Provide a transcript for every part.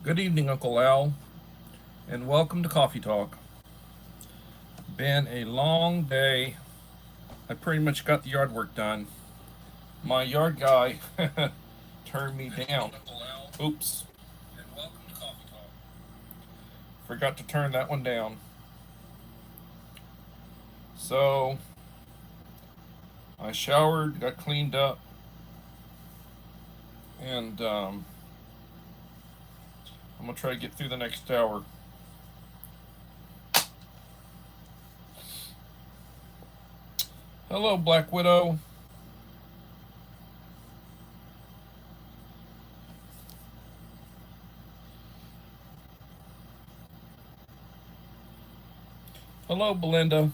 Good evening, Uncle Al, and welcome to Coffee Talk. Been a long day. I pretty much got the yard work done. My yard guy turned me down. Oops. And welcome to Coffee Talk. Forgot to turn that one down. So, I showered, got cleaned up, and I'm going to try to get through the next hour. Hello, Black Widow. Hello, Belinda.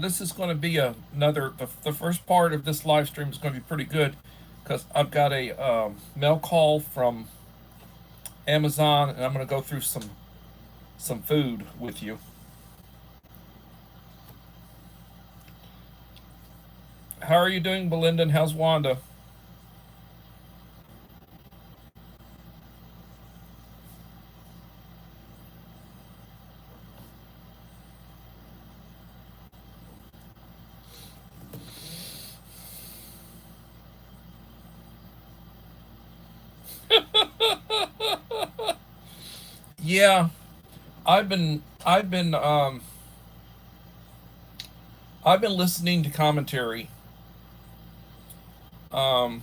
This is going to be the first part of this live stream is going to be pretty good because I've got a mail call from Amazon, and I'm going to go through some food with you. How are you doing, Belinda, and how's Wanda? Yeah, I've been listening to commentary. Um,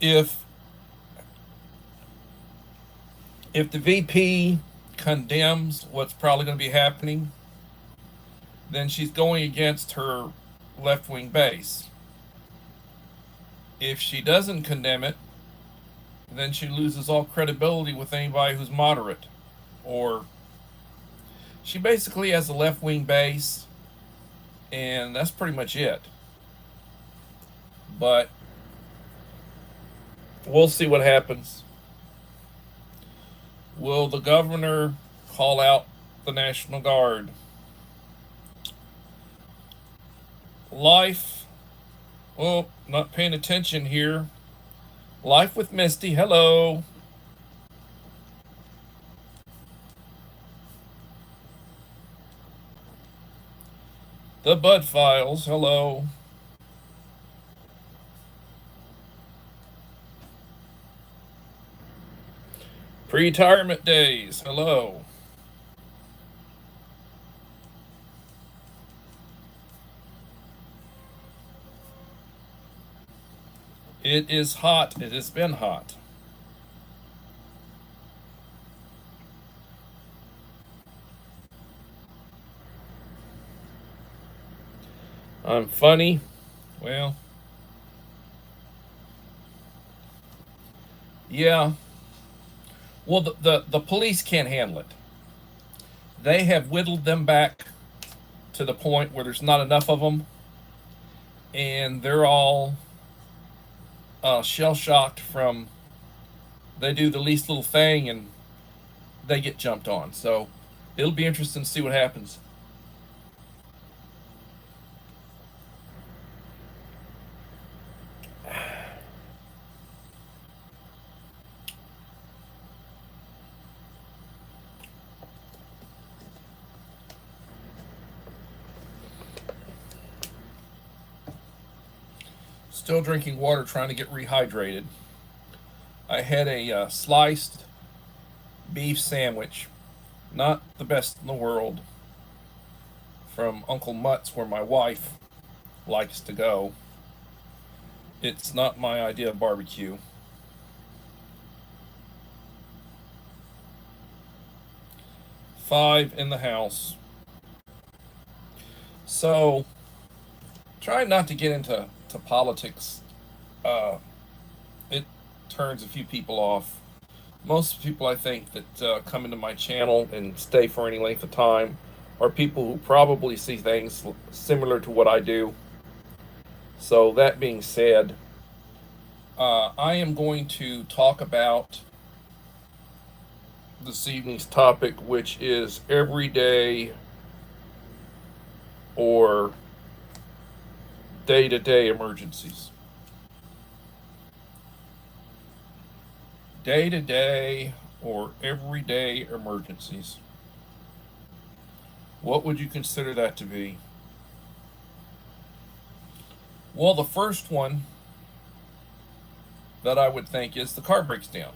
if if the VP condemns what's probably going to be happening, then she's going against her left wing base. If she doesn't condemn it, then she loses all credibility with anybody who's moderate. Or she basically has a left wing base, and that's pretty much it. But we'll see what happens. Will the governor call out the National Guard? Life. Oh, not paying attention here. Life with Misty. Hello. The Bud Files. Hello. Pre-retirement days. Hello. It is hot. It has been hot. I'm funny. Well, yeah. Well, the police can't handle it. They have whittled them back to the point where there's not enough of them, and they're all shell shocked from they do the least little thing and they get jumped on. So it'll be interesting to see what happens. Still drinking water, trying to get rehydrated. I had a sliced beef sandwich, not the best in the world, from Uncle Mutt's, where my wife likes to go. It's not my idea of barbecue. 5 in the house. So, try not to get into politics. It turns a few people off. Most people, I think, that come into my channel and stay for any length of time are people who probably see things similar to what I do. So, that being said, I am going to talk about this evening's topic, which is everyday or day-to-day emergencies. Day-to-day or everyday emergencies. What would you consider that to be? Well, the first one that I would think is the car breaks down.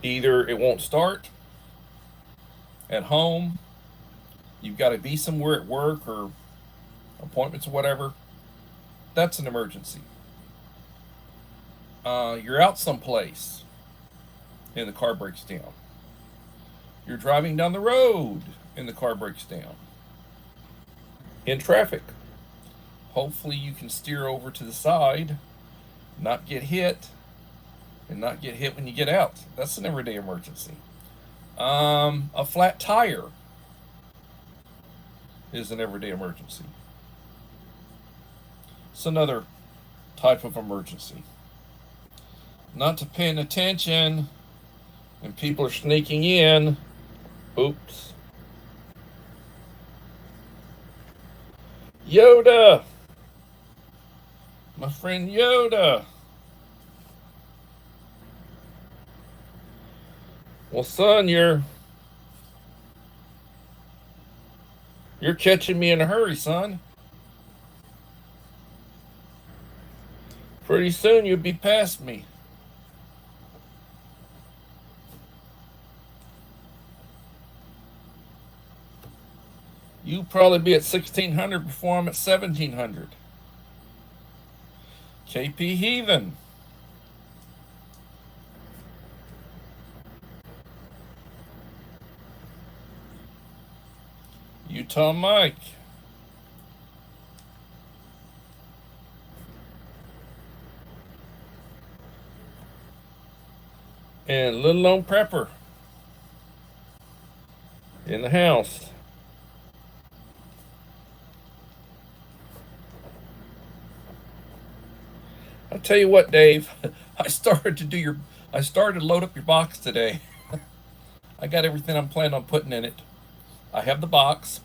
Either it won't start at home, you've got to be somewhere at work or appointments or whatever. That's an emergency. You're out someplace and the car breaks down. You're driving down the road and the car breaks down. In traffic. Hopefully you can steer over to the side, not get hit, and not get hit when you get out. That's an everyday emergency. A flat tire is an everyday emergency. It's another type of emergency. Not to paying attention and people are sneaking in. Oops. Yoda! My friend Yoda! Well, son, you're catching me in a hurry, son. Pretty soon you'll be past me. You'll probably be at 1600 before I'm at 1700. KP Heathen. Utah Mike. And Little Lone Prepper in the house. I'll tell you what, Dave. I started to load up your box today. I got everything I'm planning on putting in it. I have the box.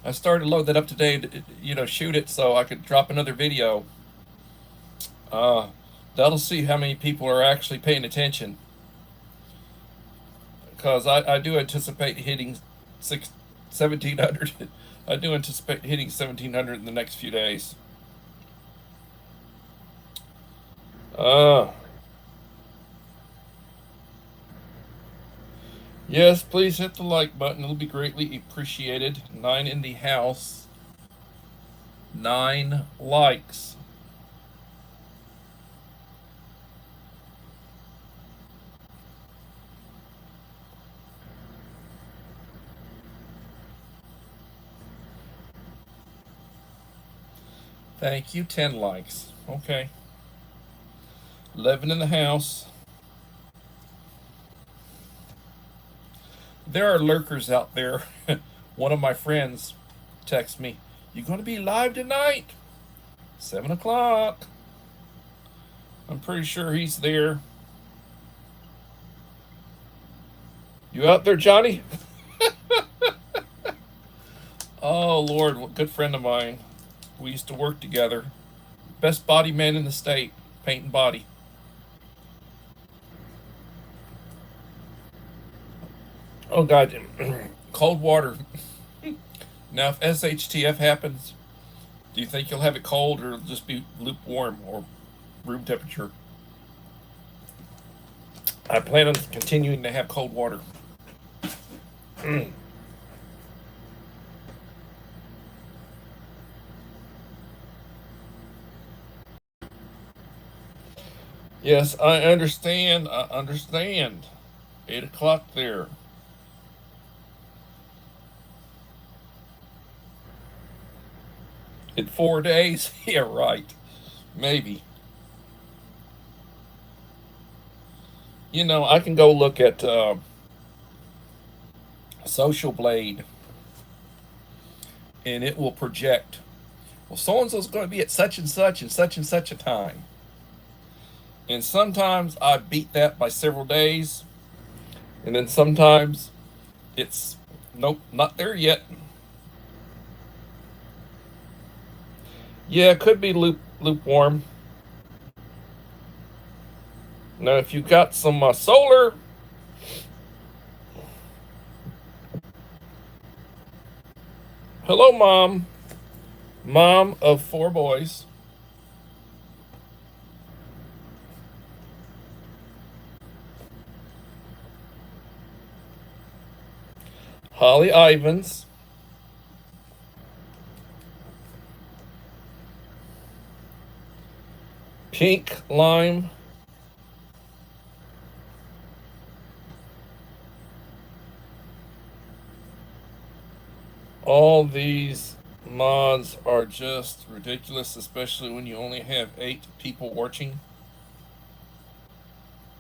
I started to load that up today to, shoot it so I could drop another video. That'll see how many people are actually paying attention. Because I do anticipate hitting 1,700. I do anticipate hitting 1,700 in the next few days. Yes, please hit the like button. It'll be greatly appreciated. 9 in the house. 9 likes. Thank you. 10 likes. Okay. 11 in the house. There are lurkers out there. One of my friends texts me, "You going to be live tonight? 7 o'clock. I'm pretty sure he's there. You out there, Johnny? Oh, Lord, what good friend of mine. We used to work together. Best body man in the state, paint and body. Oh, God. Cold water. Now, if SHTF happens, do you think you'll have it cold or it'll just be lukewarm or room temperature? I plan on continuing to have cold water. Yes, I understand. 8 o'clock there. In 4 days? Yeah, right. Maybe. I can go look at Social Blade, and it will project, well, so-and-so's going to be at such and such a time. And sometimes I beat that by several days. And then sometimes it's, nope, not there yet. Yeah, it could be lukewarm. Now, if you've got some solar, hello, Mom. Mom of 4 boys. Holly Ivans. Pink Lime. All these mods are just ridiculous, especially when you only have 8 people watching.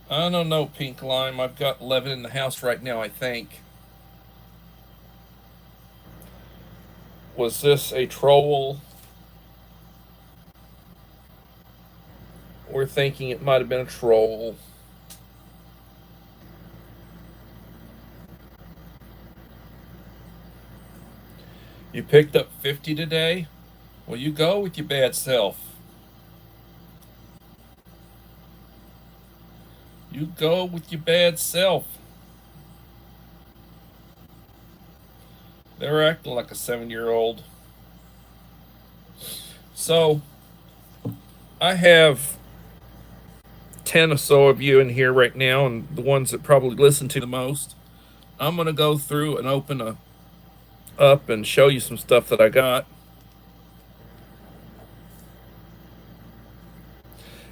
I don't know, Pink Lime. I've got 11 in the house right now, I think. Was this a troll? We're thinking it might have been a troll. You picked up 50 today? Well, you go with your bad self. You go with your bad self. They're acting like a 7-year-old. So, I have 10 or so of you in here right now, and the ones that probably listen to the most. I'm going to go through and open up and show you some stuff that I got.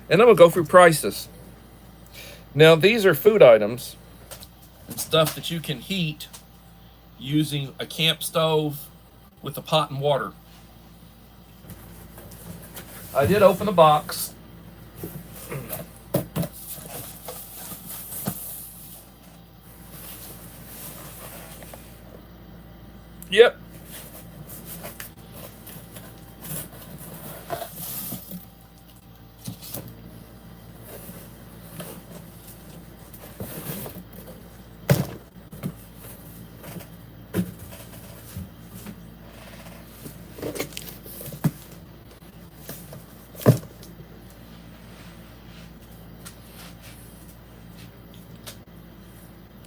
And I'm going to go through prices. Now, these are food items and stuff that you can heat using a camp stove with a pot and water. I did open the box. Yep.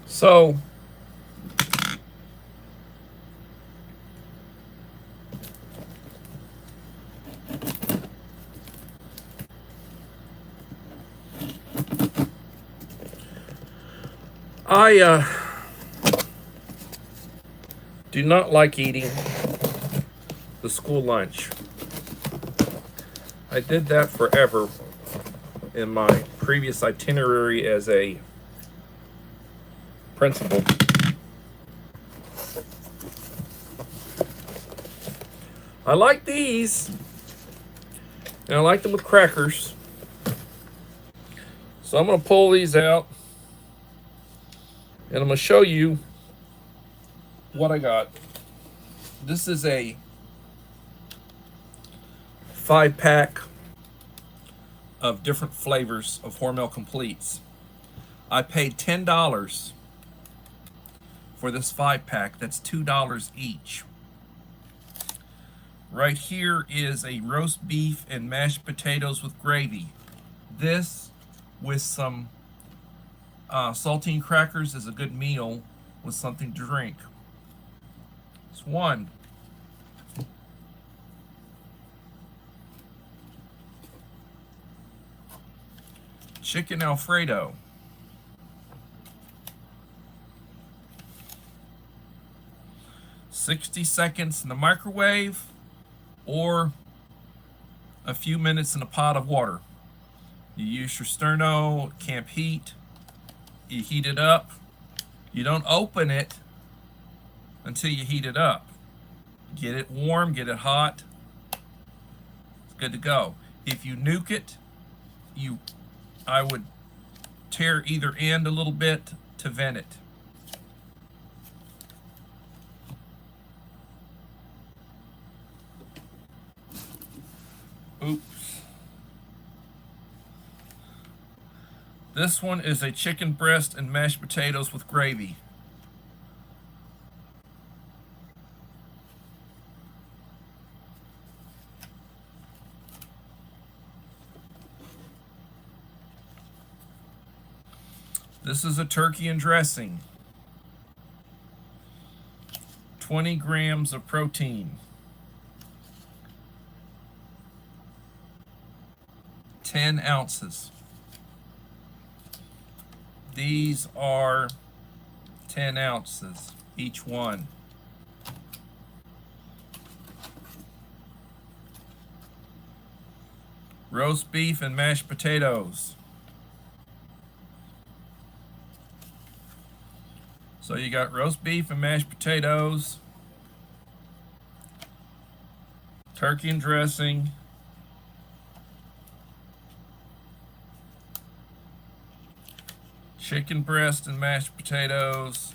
So, I do not like eating the school lunch. I did that forever in my previous itinerary as a principal. I like these, and I like them with crackers. So I'm going to pull these out, and I'm going to show you what I got. This is a 5-pack of different flavors of Hormel Completes. I paid $10 for this 5-pack. That's $2 each. Right here is a roast beef and mashed potatoes with gravy. This with some saltine crackers is a good meal with something to drink. It's one. Chicken Alfredo. $60 in the microwave or a few minutes in a pot of water. You use your sterno, camp heat. You heat it up. You don't open it until you heat it up. Get it warm, get it hot. It's good to go. If you nuke it, I would tear either end a little bit to vent it. Oops. This one is a chicken breast and mashed potatoes with gravy. This is a turkey and dressing. 20 grams of protein. 10 ounces. These are 10 ounces each one. Roast beef and mashed potatoes. So you got roast beef and mashed potatoes, turkey and dressing, chicken breast and mashed potatoes,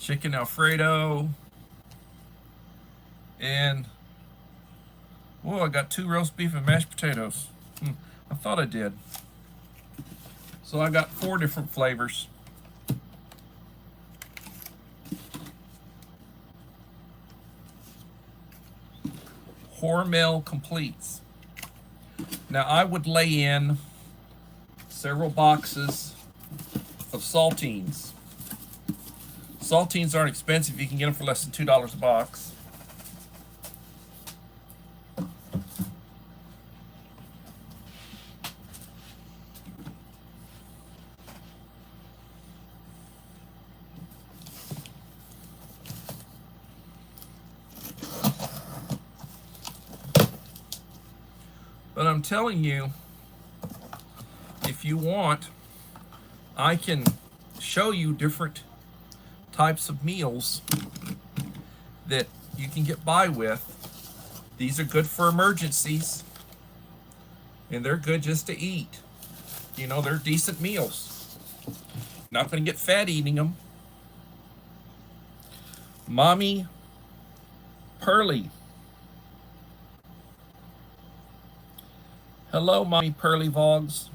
chicken Alfredo, and whoa, I got 2 roast beef and mashed potatoes. I thought I did. So I got 4 different flavors. Hormel completes. Now I would lay in several boxes of saltines. Saltines aren't expensive. You can get them for less than $2 a box. But I'm telling you, if you want, I can show you different types of meals that you can get by with. These are good for emergencies, and they're good just to eat. You know, they're decent meals. Not going to get fat eating them. Mommy Pearly. Hello, Mommy Pearly Vogs.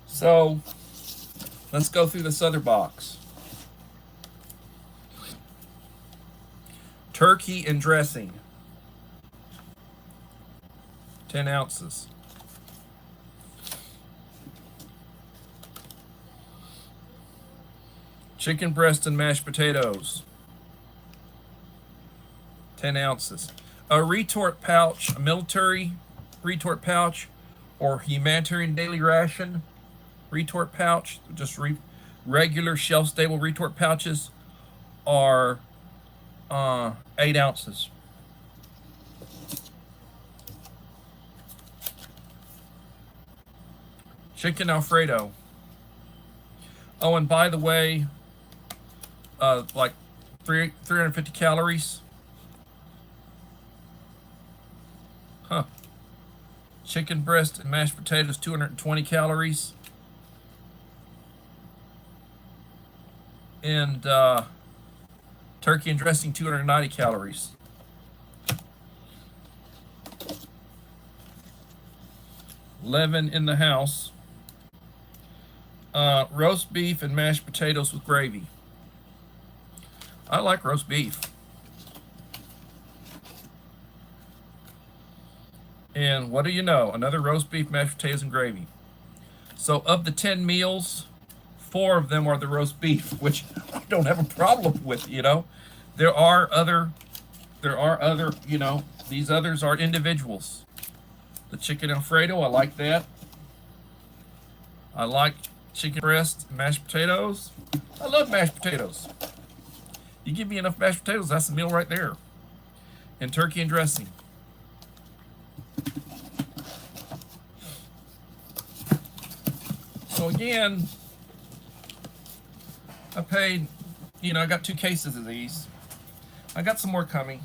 So, let's go through this other box. Turkey and dressing. 10 ounces. Chicken breast and mashed potatoes. 10 ounces. A retort pouch, a military retort pouch, or humanitarian daily ration retort pouch, just regular shelf-stable retort pouches, are 8 ounces. Chicken Alfredo. Oh, and by the way, like 350 calories. Huh. Chicken breast and mashed potatoes, 220 calories. And turkey and dressing, 290 calories. Leaven in the house. Roast beef and mashed potatoes with gravy. I like roast beef. And what do you know? Another roast beef, mashed potatoes, and gravy. So of the 10 meals, 4 of them are the roast beef, which I don't have a problem with, you know. There are other, you know, these others are individuals. The chicken Alfredo, I like that. I like chicken breast and mashed potatoes. I love mashed potatoes. You give me enough mashed potatoes, that's a meal right there. And turkey and dressing. So again, I paid, you know, I got 2 cases of these. I got some more coming.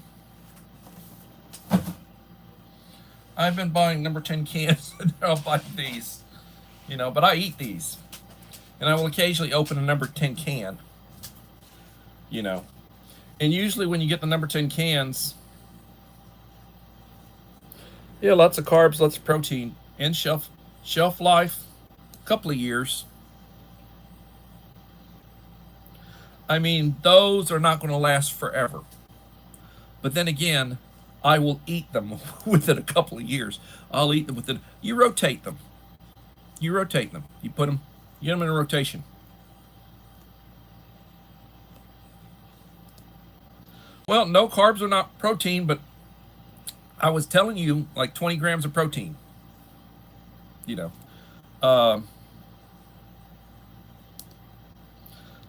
I've been buying number 10 cans, and I'll buy these, but I eat these. And I will occasionally open a number 10 can, you know. And usually when you get the number 10 cans, yeah, lots of carbs, lots of protein, and shelf life, a couple of years. I mean, those are not going to last forever. But then again, I will eat them within a couple of years. I'll eat them within. You rotate them. You rotate them. You get them in a rotation. Well, no, carbs are not protein, but I was telling you like 20 grams of protein.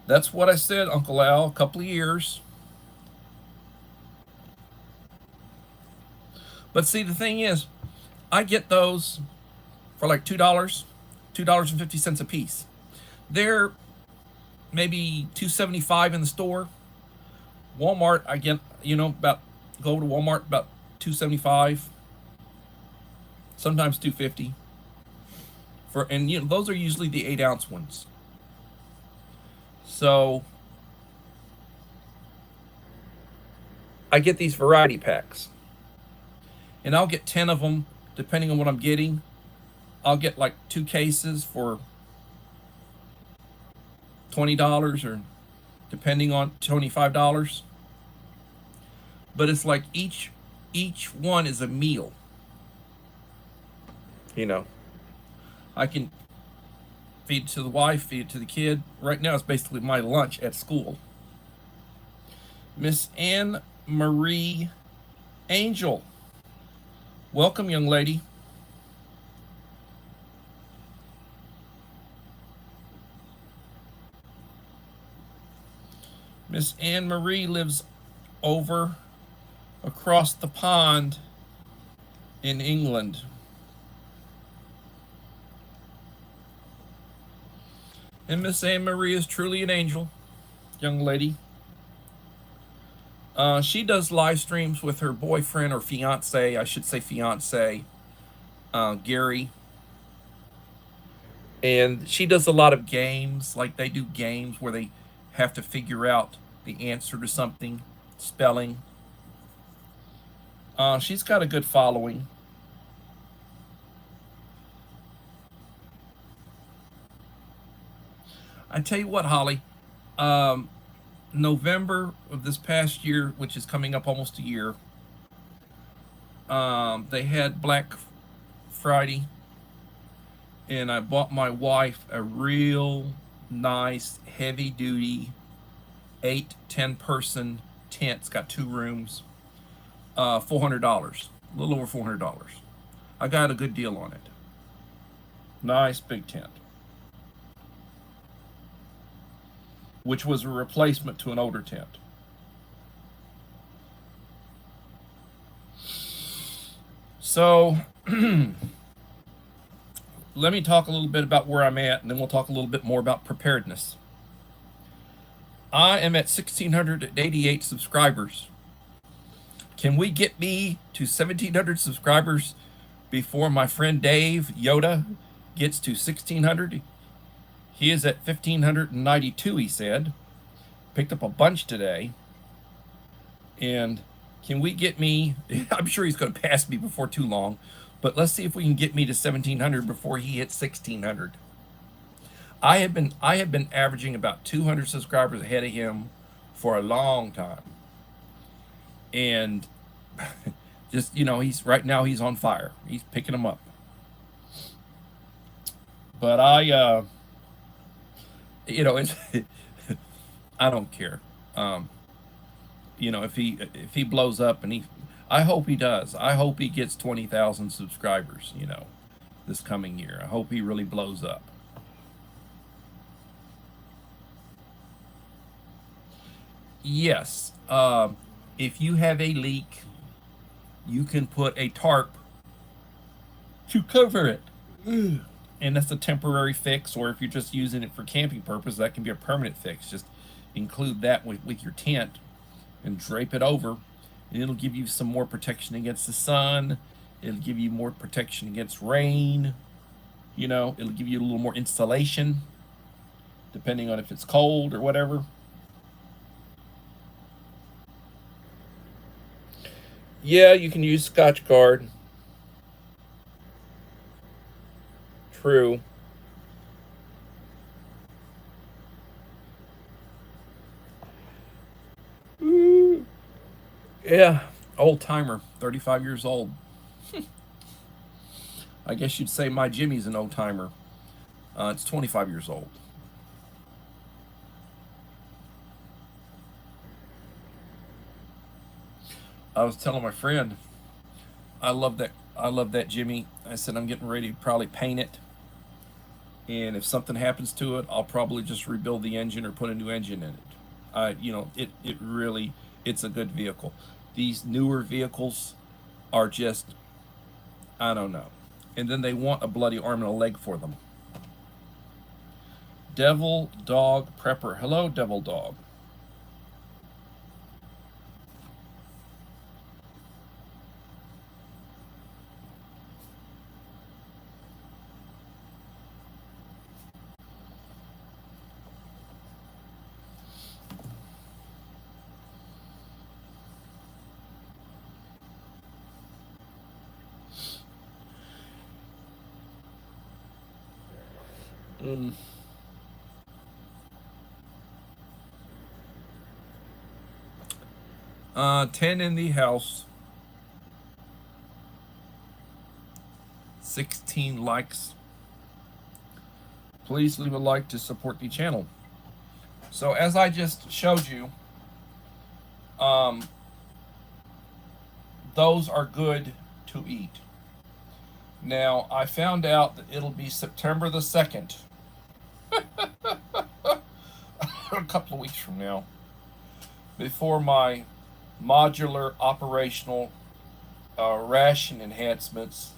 That's what I said, Uncle Al, a couple of years. But see, the thing is, I get those for like $2.50 a piece. They're maybe $2.75 in the store. Walmart, I get, go to Walmart about $2.75, sometimes $2.50. And those are usually the 8-ounce ones. So I get these variety packs. And I'll get 10 of them, depending on what I'm getting. I'll get like 2 cases for $20, or depending on $25. But it's like each one is a meal. I can feed it to the wife, feed it to the kid. Right now it's basically my lunch at school. Miss Anne Marie Angel. Welcome, young lady. Miss Anne Marie lives over across the pond in England. And Miss Anne Marie is truly an angel, young lady. She does live streams with her boyfriend, or fiance, I should say fiance, Gary. And she does a lot of games, like they do games where they have to figure out the answer to something, spelling. She's got a good following. I tell you what, Holly, November of this past year, which is coming up almost a year, they had Black Friday, and I bought my wife a real nice, heavy-duty 8-10 person tent. It's got 2 rooms, $400, a little over $400. I got a good deal on it. Nice big tent, which was a replacement to an older tent. So let me talk a little bit about where I'm at, and then we'll talk a little bit more about preparedness. I am at 1,688 subscribers. Can we get me to 1,700 subscribers before my friend Dave Yoda gets to 1,600? He is at 1,592, he said. Picked up a bunch today. And can we get me, I'm sure he's going to pass me before too long, but let's see if we can get me to 1,700 before he hits 1,600. I have been averaging about 200 subscribers ahead of him for a long time. And just, he's right now he's on fire. He's picking them up. But it's, I don't care. If he blows up, and I hope he does. I hope he gets 20,000 subscribers, this coming year. I hope he really blows up. Yes. If you have a leak, you can put a tarp to cover it. And that's a temporary fix, or if you're just using it for camping purpose, that can be a permanent fix. Just include that with your tent and drape it over, and it'll give you some more protection against the sun It'll give you more protection against rain. You know, it'll give you a little more insulation, depending on if it's cold or whatever. Yeah, you can use Scotch Guard. True. Yeah, old timer, 35 years old. I guess you'd say my Jimmy's an old timer. It's 25 years old. I was telling my friend, I love that. I love that Jimmy. I said I'm getting ready to probably paint it, and if something happens to it, I'll probably just rebuild the engine or put a new engine in it. It really, it's a good vehicle. These newer vehicles are just, I don't know. And then they want a bloody arm and a leg for them. Devil Dog Prepper. Hello, Devil Dog. Mm. 10 in the house. 16 likes. Please leave a like to support the channel. So as I just showed you, um, those are good to eat. Now, I found out that it'll be September the 2nd, a couple of weeks from now, before my modular operational ration enhancements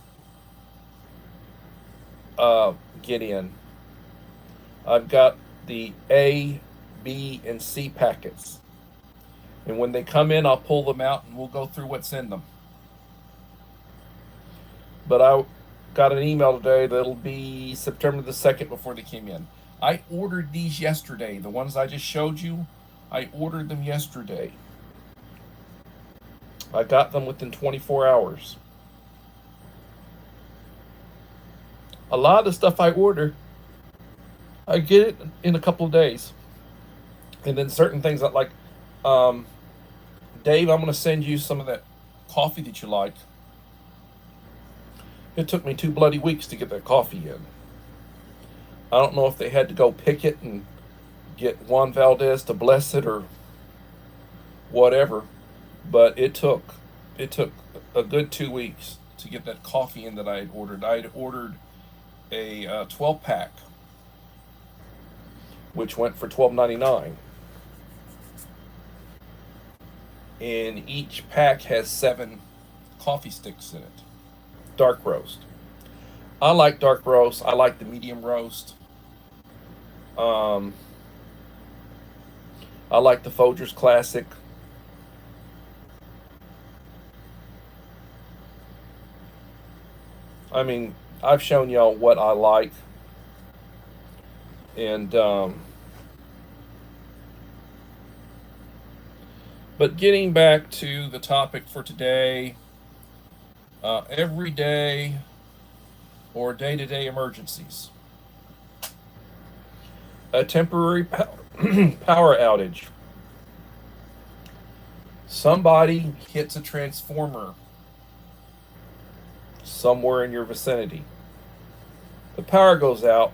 get in. I've got the A, B, and C packets. And when they come in, I'll pull them out and we'll go through what's in them. But I got an email today that'll be September the 2nd before they came in. I ordered these yesterday. The ones I just showed you, I ordered them yesterday. I got them within 24 hours. A lot of the stuff I order, I get it in a couple of days. And then certain things that like, Dave, I'm going to send you some of that coffee that you like. It took me 2 bloody weeks to get that coffee in. I don't know if they had to go pick it and get Juan Valdez to bless it or whatever, but it took a good 2 weeks to get that coffee in that I had ordered. I had ordered a 12 pack, which went for $12.99, and each pack has 7 coffee sticks in it. Dark roast. I like dark roast. I like the medium roast. I like the Folgers Classic. I mean, I've shown y'all what I like. And, but getting back to the topic for today, everyday or day-to-day emergencies. A temporary power outage. Somebody hits a transformer somewhere in your vicinity. The power goes out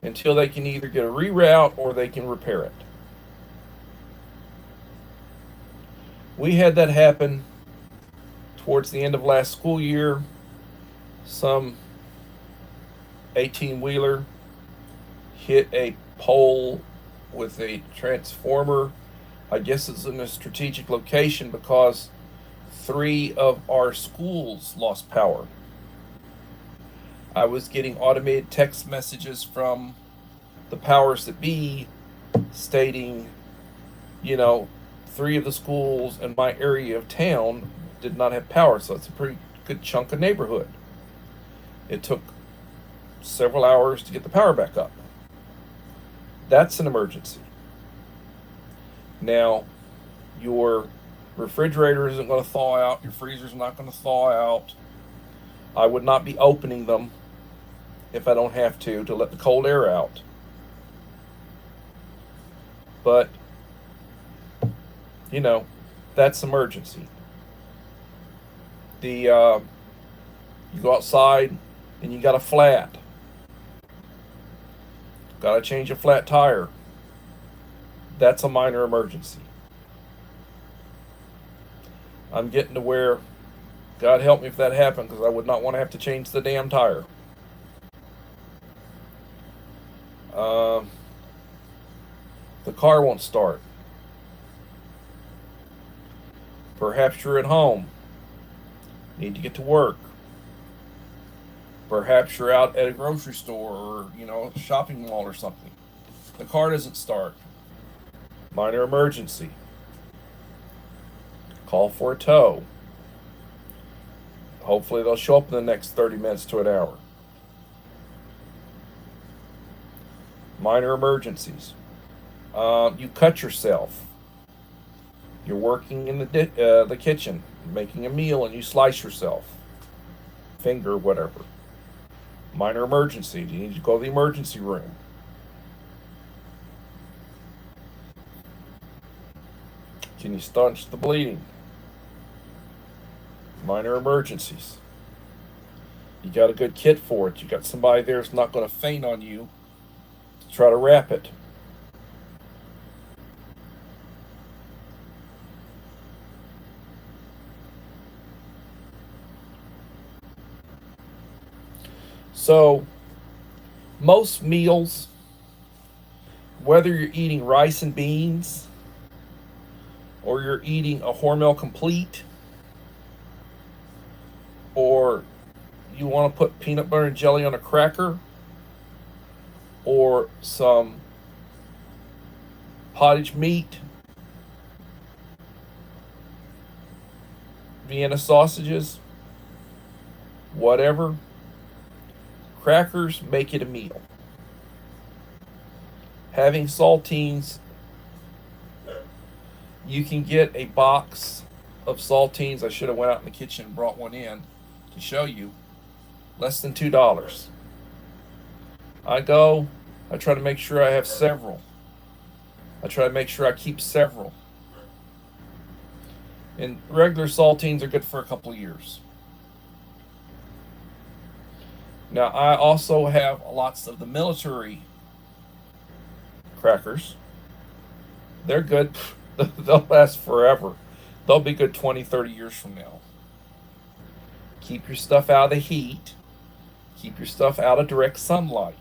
until they can either get a reroute or they can repair it. We had that happen towards the end of last school year. Some 18-wheeler hit a pole with a transformer. I guess it's in a strategic location because 3 of our schools lost power. I was getting automated text messages from the powers that be stating, 3 of the schools in my area of town did not have power. So it's a pretty good chunk of neighborhood. It took several hours to get the power back up. That's an emergency. Now, your refrigerator isn't going to thaw out. Your freezer's not going to thaw out. I would not be opening them if I don't have to let the cold air out. But, you know, that's emergency. You go outside and you got a flat. Got to change a flat tire. That's a minor emergency. I'm getting to where, God help me if that happened, because I would not want to have to change the damn tire. The car won't start. Perhaps you're at home. Need to get to work. Perhaps you're out at a grocery store or, a shopping mall or something. The car doesn't start. Minor emergency. Call for a tow. Hopefully they'll show up in the next 30 minutes to an hour. Minor emergencies. You cut yourself. You're working in the kitchen, making a meal, and you slice yourself. Finger, whatever. Minor emergency. You need to go to the emergency room. Can you staunch the bleeding? Minor emergencies. You got a good kit for it. You got somebody there that's not going to faint on you to try to wrap it. So, most meals, whether you're eating rice and beans or you're eating a Hormel Complete, or you want to put peanut butter and jelly on a cracker, or some pottage meat, Vienna sausages, whatever, crackers make it a meal. Having saltines, you can get a box of saltines. I should have went out in the kitchen and brought one in to show you. Less than $2. I try to make sure I have several. I try to make sure I keep several. And regular saltines are good for a couple of years. Now, I also have lots of the military crackers. They're good. They'll last forever. They'll be good 20, 30 years from now. Keep your stuff out of the heat. Keep your stuff out of direct sunlight.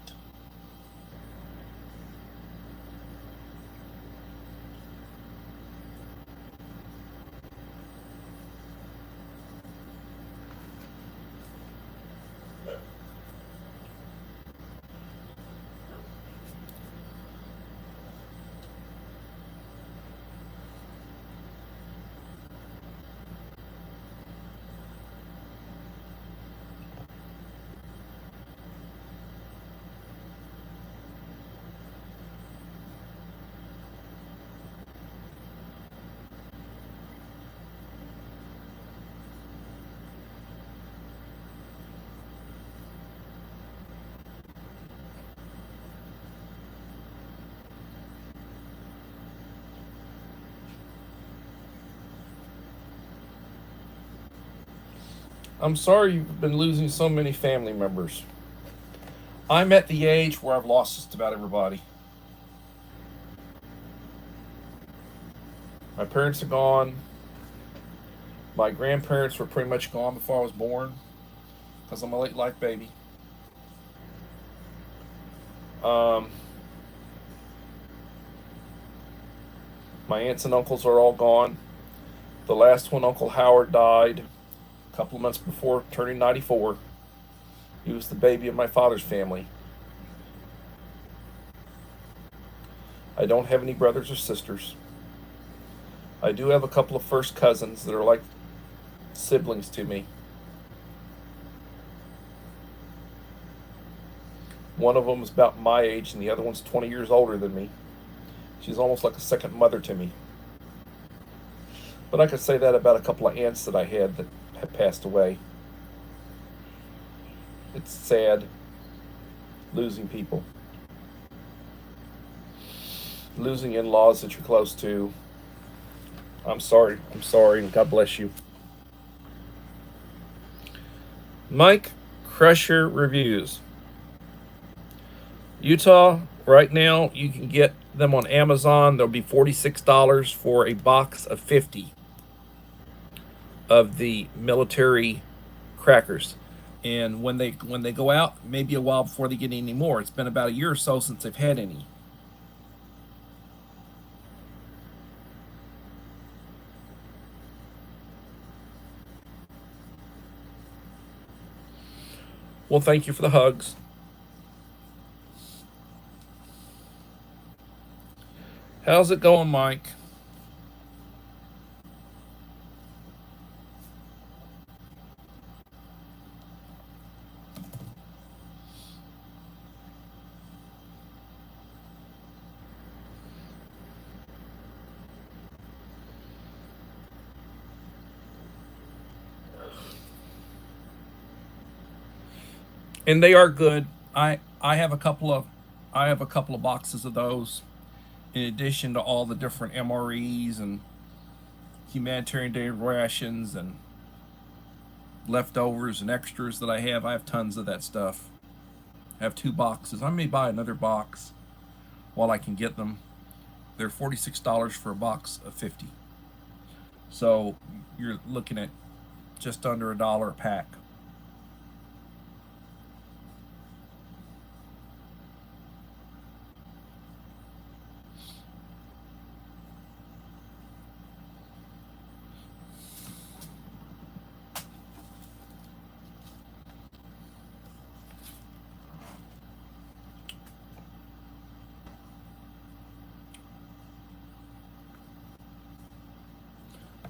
I'm sorry you've been losing so many family members. I'm at the age where I've lost just about everybody. My parents are gone. My grandparents were pretty much gone before I was born because I'm a late life baby. My aunts and uncles are all gone. The last one, Uncle Howard, died a couple of months before turning 94. He was the baby of my father's family. I don't have any brothers or sisters. I do have a couple of first cousins that are like siblings to me. One of them is about my age, and the other one's 20 years older than me. She's almost like a second mother to me. But I could say that about a couple of aunts that I had that have passed away. It's sad losing people, losing in-laws that you're close to. I'm sorry, and God bless you. Mike Crusher Reviews. Utah, right now, you can get them on Amazon. They'll be $46 for a box of 50 of the military crackers. And when they go out, maybe a while before they get any more. It's been about a year or so since they've had any. Well, thank you for the hugs. How's it going, Mike? And they are good. I have a couple of boxes of those, in addition to all the different MREs and humanitarian day rations and leftovers and extras that I have. I have tons of that stuff. I have 2 boxes. I may buy another box while I can get them. They're $46 for a box of 50. So you're looking at just under $1 a pack.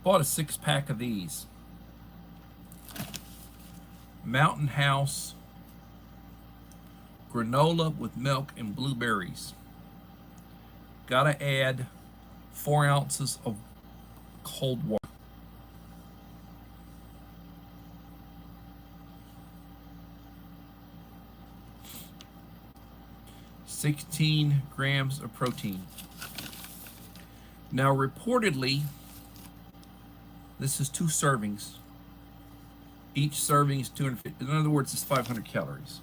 Bought a 6-pack of these. Mountain House granola with milk and blueberries. Gotta add 4 ounces of cold water. $16 grams of protein. Now, reportedly, this is 2 servings. Each serving is 250. In other words, it's 500 calories.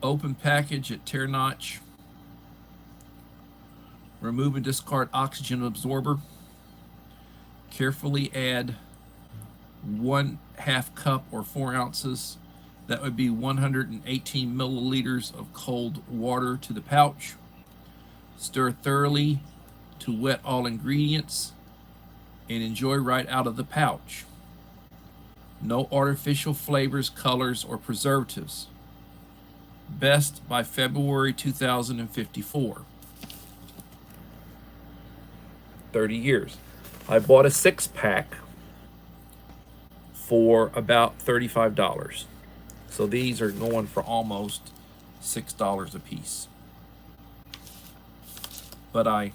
Open package at tear notch. Remove and discard oxygen absorber. Carefully add 1/2 cup or 4 ounces. That would be 118 milliliters of cold water to the pouch. Stir thoroughly to wet all ingredients and enjoy right out of the pouch. No artificial flavors, colors, or preservatives. Best by February 2054. 30 years. I bought a 6-pack for about $35. So these are going for almost $6 a piece. But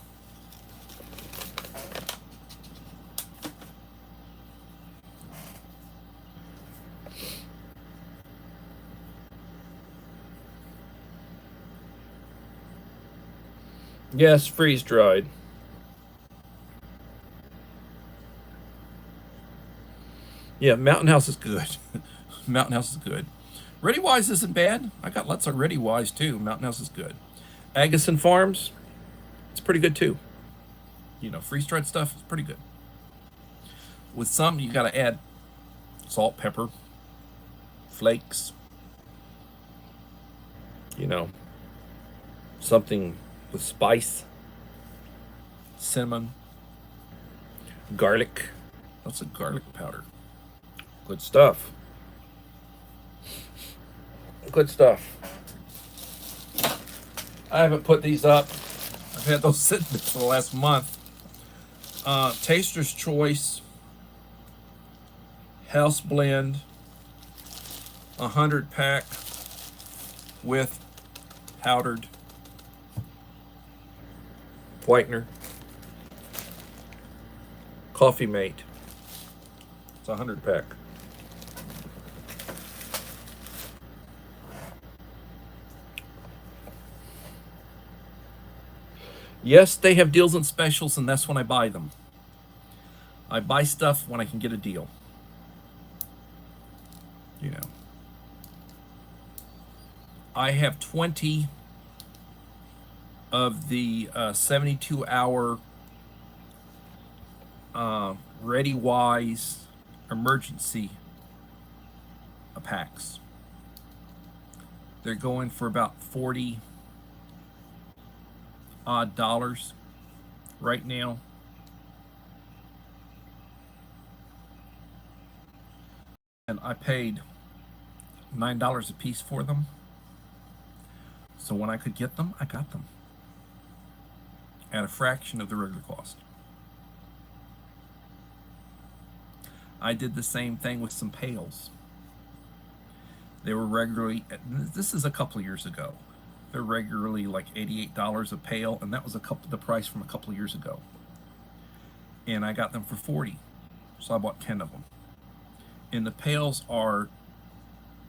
yes, freeze dried. Yeah, Mountain House is good. Mountain House is good. Ready Wise isn't bad. I got lots of Ready Wise too. Mountain House is good. Agassiz Farms, it's pretty good too. You know, freeze dried stuff is pretty good. With some, you got to add salt, pepper, flakes. You know, something with spice, cinnamon, garlic. That's a garlic powder. Good stuff. Good stuff. I haven't put these up. I've had those sitting for the last month. Taster's Choice House Blend, 100 pack with powdered whitener. Coffee Mate. It's 100 pack. Yes, they have deals and specials, and that's when I buy them. I buy stuff when I can get a deal. You know. I have 20 of the 72-hour Ready Wise emergency packs. They're going for about $40 odd right now. And I paid $9 a piece for them. So when I could get them, I got them at a fraction of the regular cost. I did the same thing with some pails. They were regularly, this is a couple of years ago, they're regularly like $88 a pail, and that was the price from a couple of years ago. And I got them for $40, so I bought 10 of them. And the pails are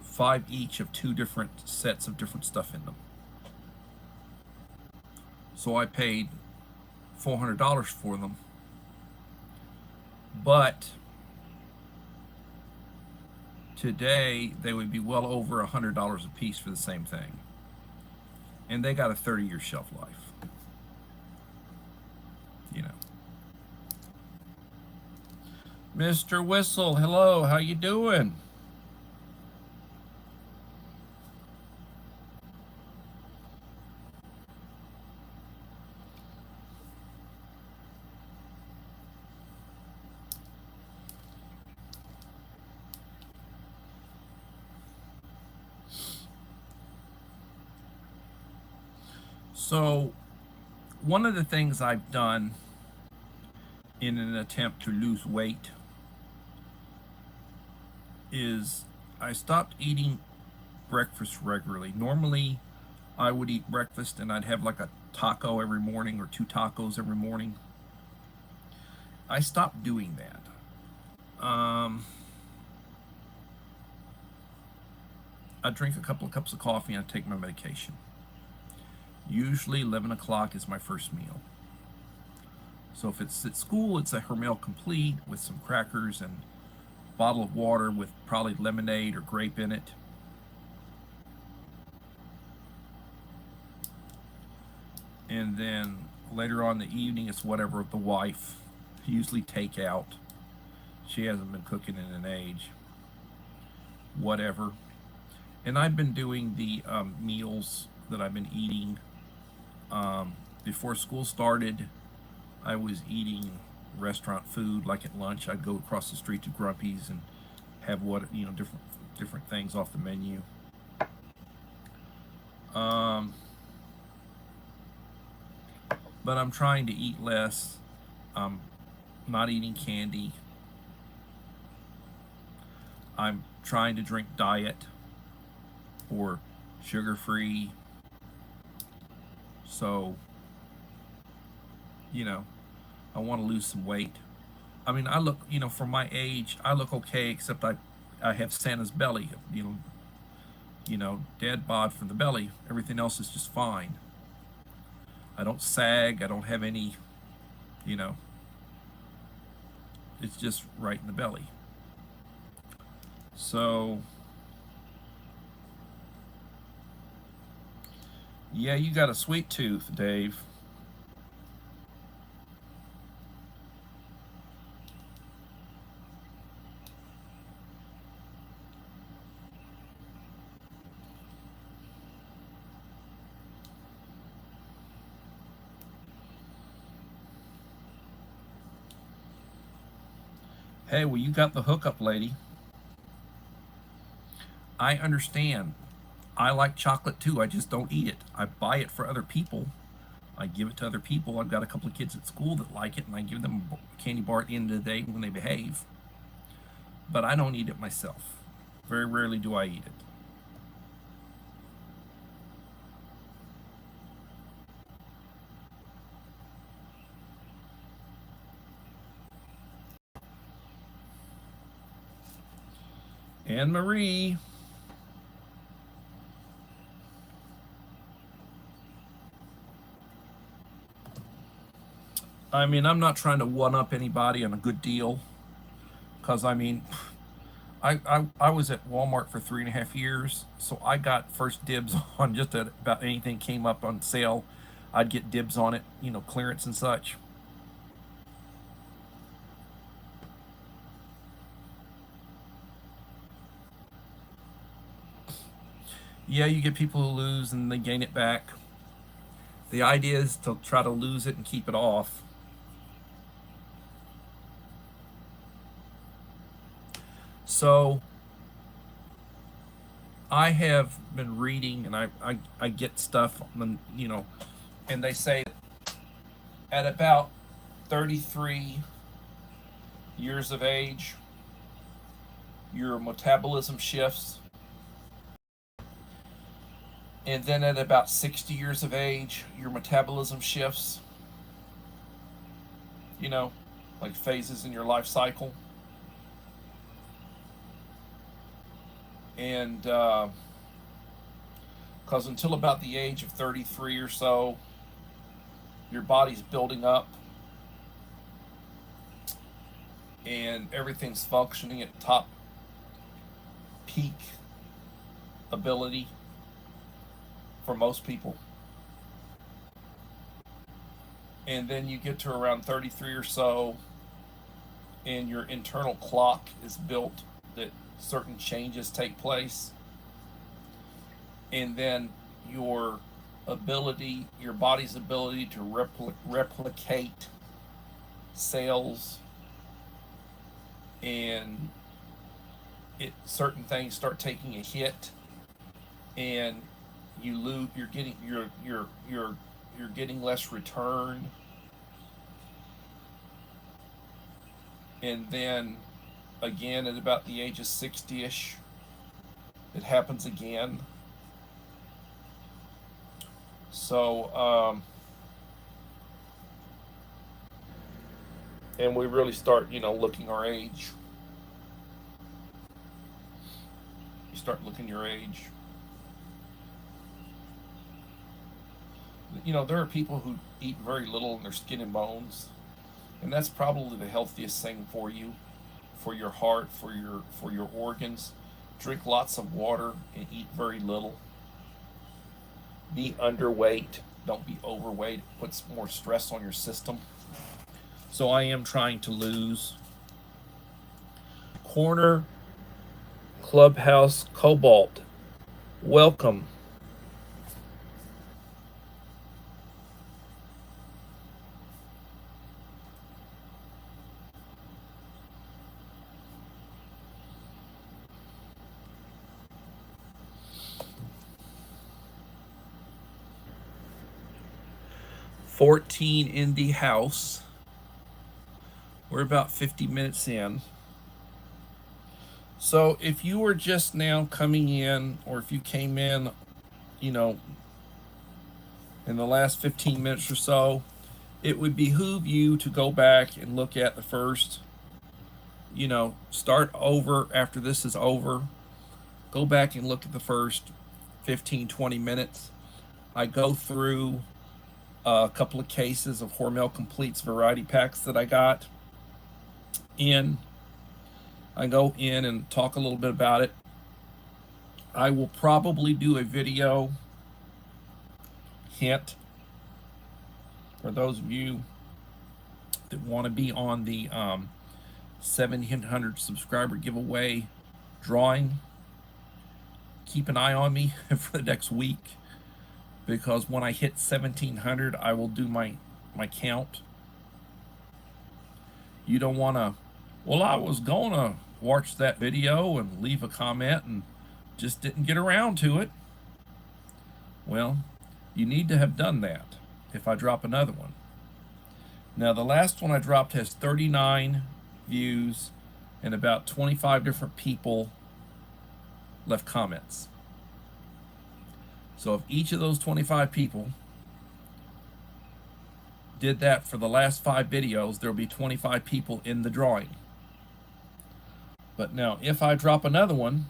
5 each of 2 different sets of different stuff in them. So I paid $400 for them, but today they would be well over $100 a piece for the same thing. And they got a 30-year shelf life. You know. Mr. Whistle, hello, how you doing? So, one of the things I've done in an attempt to lose weight is I stopped eating breakfast regularly. Normally, I would eat breakfast and I'd have like a taco every morning or 2 tacos every morning. I stopped doing that. I drink a couple of cups of coffee and I take my medication. Usually 11 o'clock is my first meal. So if it's at school, it's a Hermel Complete with some crackers and a bottle of water with probably lemonade or grape in it. And then later on in the evening, it's whatever with the wife, usually takeout. She hasn't been cooking in an age. Whatever. And I've been doing the meals that I've been eating. Before school started, I was eating restaurant food. Like at lunch, I'd go across the street to Grumpy's and have different things off the menu. But I'm trying to eat less. I'm not eating candy. I'm trying to drink diet or sugar-free. So, you know, I want to lose some weight. I mean, I look, for my age, I look okay, except I have Santa's belly, dad bod from the belly. Everything else is just fine. I don't sag. I don't have any, it's just right in the belly. So, yeah, you got a sweet tooth, Dave. Hey, well, you got the hookup, lady. I understand. I like chocolate too. I just don't eat it. I buy it for other people I give it to other people. I've got a couple of kids at school that like it, and I give them a candy bar at the end of the day when they behave. But I don't eat it myself. Very rarely do I eat it. Anne Marie. I mean, I'm not trying to one up anybody on a good deal, because I mean, I was at Walmart for 3.5 years, so I got first dibs on just about anything came up on sale. I'd get dibs on it, clearance and such. Yeah, you get people who lose and they gain it back. The idea is to try to lose it and keep it off. So I have been reading, and I get stuff, and they say at about 33 years of age, your metabolism shifts. And then at about 60 years of age, your metabolism shifts. Like phases in your life cycle. And because until about the age of 33 or so, your body's building up and everything's functioning at top peak ability for most people. And then you get to around 33 or so, and your internal clock is built that certain changes take place. And then your body's ability to replicate cells and certain things start taking a hit, and you're getting less return. And then again at about the age of 60ish, it happens again. So and we really start looking our age. You start looking your age. There are people who eat very little and they're skin and bones, and that's probably the healthiest thing for you, for your heart, for your organs. Drink lots of water and eat very little. Be underweight, don't be overweight. It puts more stress on your system. So I am trying to lose. Corner Clubhouse Cobalt, welcome. $14 in the house. We're about 50 minutes in. So if you were just now coming in, or if you came in, in the last 15 minutes or so, it would behoove you to go back and look at the first, start over after this is over. Go back and look at the first 15, 20 minutes. I go through a couple of cases of Hormel Completes variety packs that I got in. I go in and talk a little bit about it. I will probably do a video, hint, for those of you that want to be on the 700 subscriber giveaway drawing. Keep an eye on me for the next week, because when I hit 1,700, I will do my count. You don't want to, well, I was going to watch that video and leave a comment and just didn't get around to it. Well, you need to have done that. if I drop another one. Now, the last one I dropped has 39 views and about 25 different people left comments. So if each of those 25 people did that for the last 5 videos, there'll be 25 people in the drawing. But now, if I drop another one,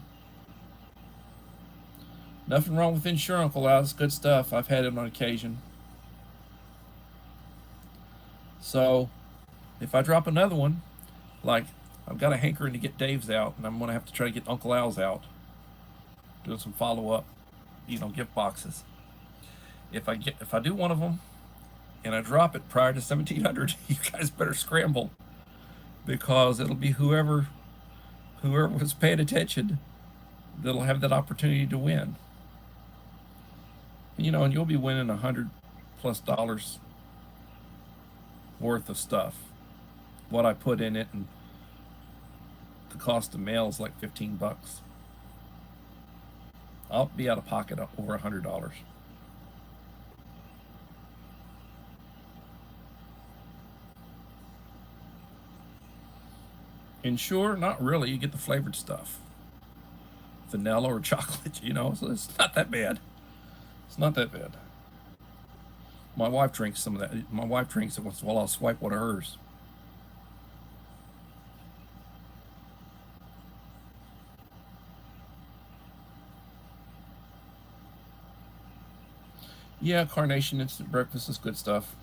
nothing wrong with insurance, Uncle Al. It's good stuff. I've had it on occasion. So, if I drop another one, like I've got a hankering to get Dave's out, and I'm going to have to try to get Uncle Al's out, doing some follow-up, gift boxes. If I do one of them, and I drop it prior to 1700, you guys better scramble, because it'll be whoever was paying attention that'll have that opportunity to win. And you'll be winning $100+ worth of stuff. What I put in it, and the cost of mail is like $15. I'll be out of pocket over $100. And sure, not really. You get the flavored stuff, vanilla or chocolate. So it's not that bad. It's not that bad. My wife drinks some of that. My wife drinks it once in a while. I'll swipe one of hers. Yeah, Carnation Instant Breakfast is good stuff.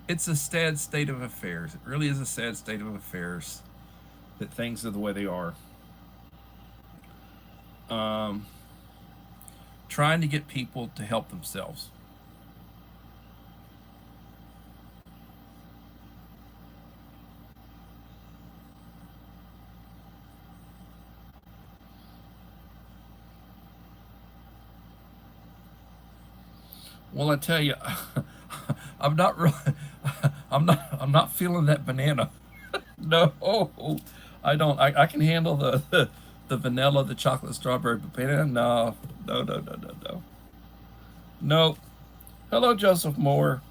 It's a sad state of affairs. It really is a sad state of affairs that things are the way they are. Trying to get people to help themselves. Well, I tell you, I'm not really, I'm not feeling that banana. No, I don't. I can handle the vanilla, the chocolate, strawberry, but banana, no. No. Hello, Joseph Moore.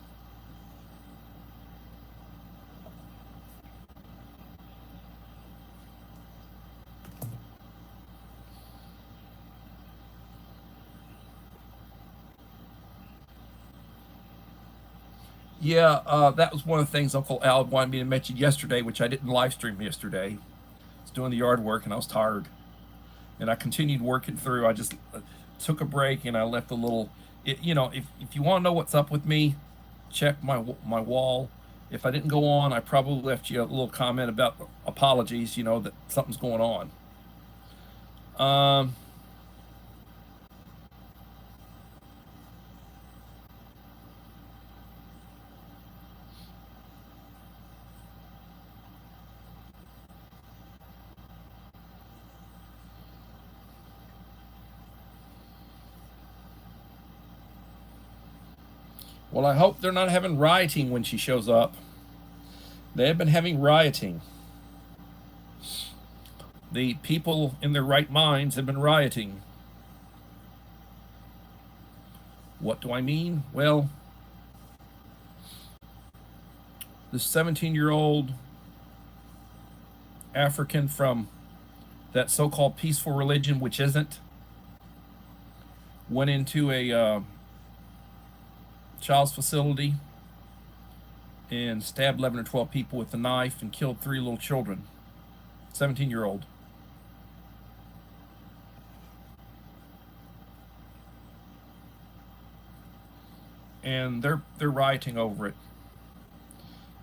Yeah, that was one of the things Uncle Al wanted me to mention yesterday, which I didn't live stream yesterday. I was doing the yard work and I was tired. And I continued working through. I just took a break and I left a little, if you want to know what's up with me, check my wall. If I didn't go on, I probably left you a little comment about apologies, that something's going on. Well, I hope they're not having rioting when she shows up. They have been having rioting. The people in their right minds have been rioting. What do I mean? Well, this 17-year-old African from that so-called peaceful religion, which isn't, went into a child's facility and stabbed 11 or 12 people with a knife and killed 3 little children. 17-year-old. And they're rioting over it.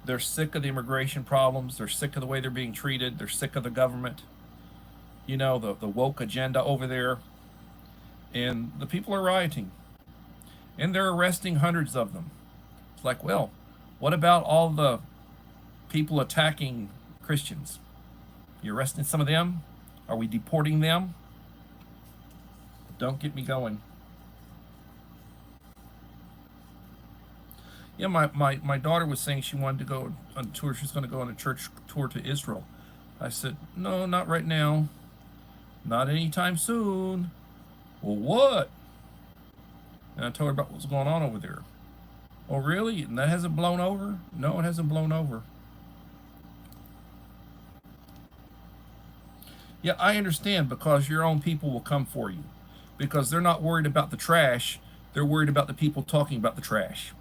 They're sick of the immigration problems. They're sick of the way they're being treated. They're sick of the government. The woke agenda over there. And the people are rioting. And they're arresting hundreds of them. It's like, well, what about all the people attacking Christians? You arresting some of them? Are we deporting them? Don't get me going. Yeah, my daughter was saying she wanted to go on a tour. She's going to go on a church tour to Israel. I said, no, not right now. Not anytime soon. Well, what? And I told her about what's going on over there. Oh, really? And that hasn't blown over? No, it hasn't blown over. Yeah, I understand, because your own people will come for you. Because they're not worried about the trash. They're worried about the people talking about the trash.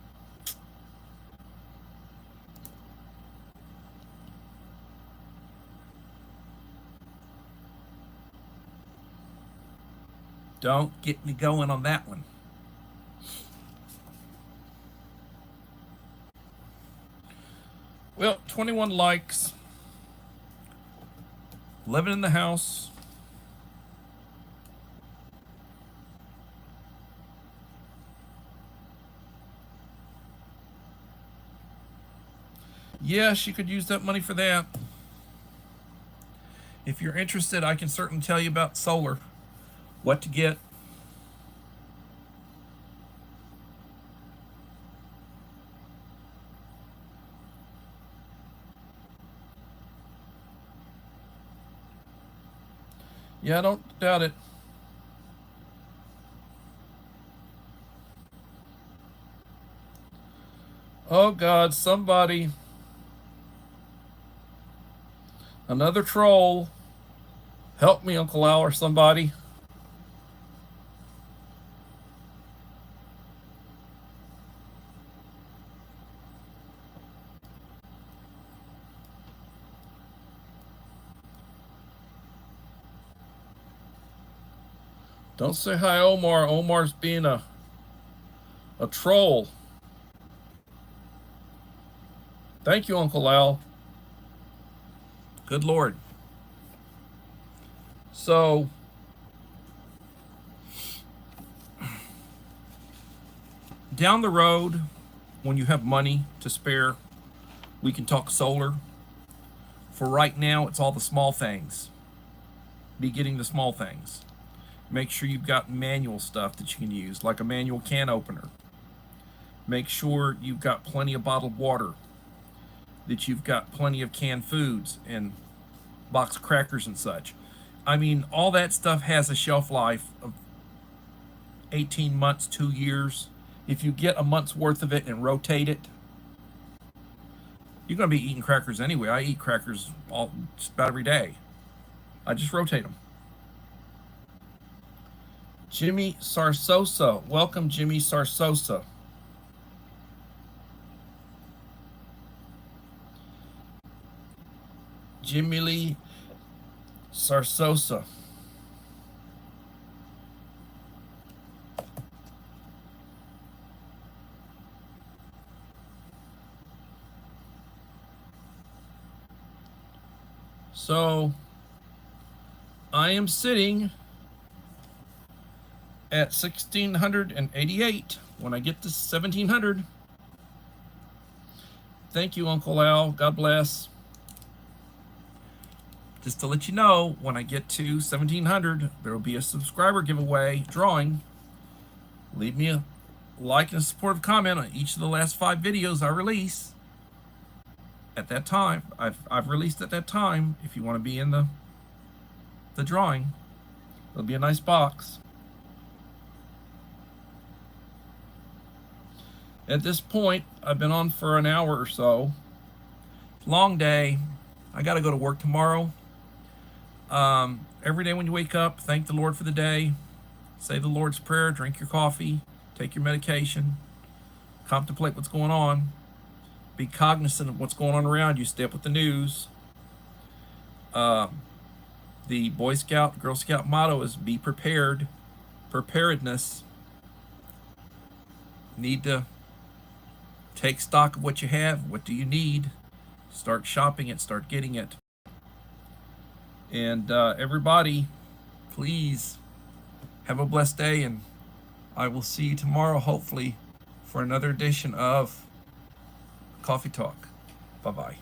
Don't get me going on that one. Well, 21 likes. Living in the house. Yeah, she could use that money for that. If you're interested, I can certainly tell you about solar. What to get. Yeah, I don't doubt it. Oh God, somebody. Another troll. Help me, Uncle Al, or somebody. Don't say hi, Omar. Omar's being a troll. Thank you, Uncle Al. Good Lord. So, down the road, when you have money to spare, we can talk solar. For right now, it's all the small things. Be getting the small things. Make sure you've got manual stuff that you can use, like a manual can opener. Make sure you've got plenty of bottled water, that you've got plenty of canned foods and box crackers and such. I mean, all that stuff has a shelf life of 18 months, 2 years. If you get a month's worth of it and rotate it, you're going to be eating crackers anyway. I eat crackers just about every day. I just rotate them. Jimmy Sarsosa. Welcome, Jimmy Sarsosa. Jimmy Lee Sarsosa. So, I am sitting at 1,688 when I get to 1,700. Thank you, Uncle Al. God bless. Just to let you know, when I get to 1,700, there will be a subscriber giveaway drawing. Leave me a like and a supportive comment on each of the last 5 videos I release. At that time, I've released at that time. If you want to be in the drawing, it'll be a nice box. At this point, I've been on for an hour or so. Long day. I got to go to work tomorrow. Every day when you wake up, thank the Lord for the day. Say the Lord's Prayer, drink your coffee, take your medication, contemplate what's going on. Be cognizant of what's going on around you. Stay up with the news. The Boy Scout, Girl Scout motto is be prepared. Preparedness. Need to take stock of what you have. What do you need? Start shopping it. Start getting it. And everybody, please have a blessed day. And I will see you tomorrow, hopefully, for another edition of Coffee Talk. Bye-bye.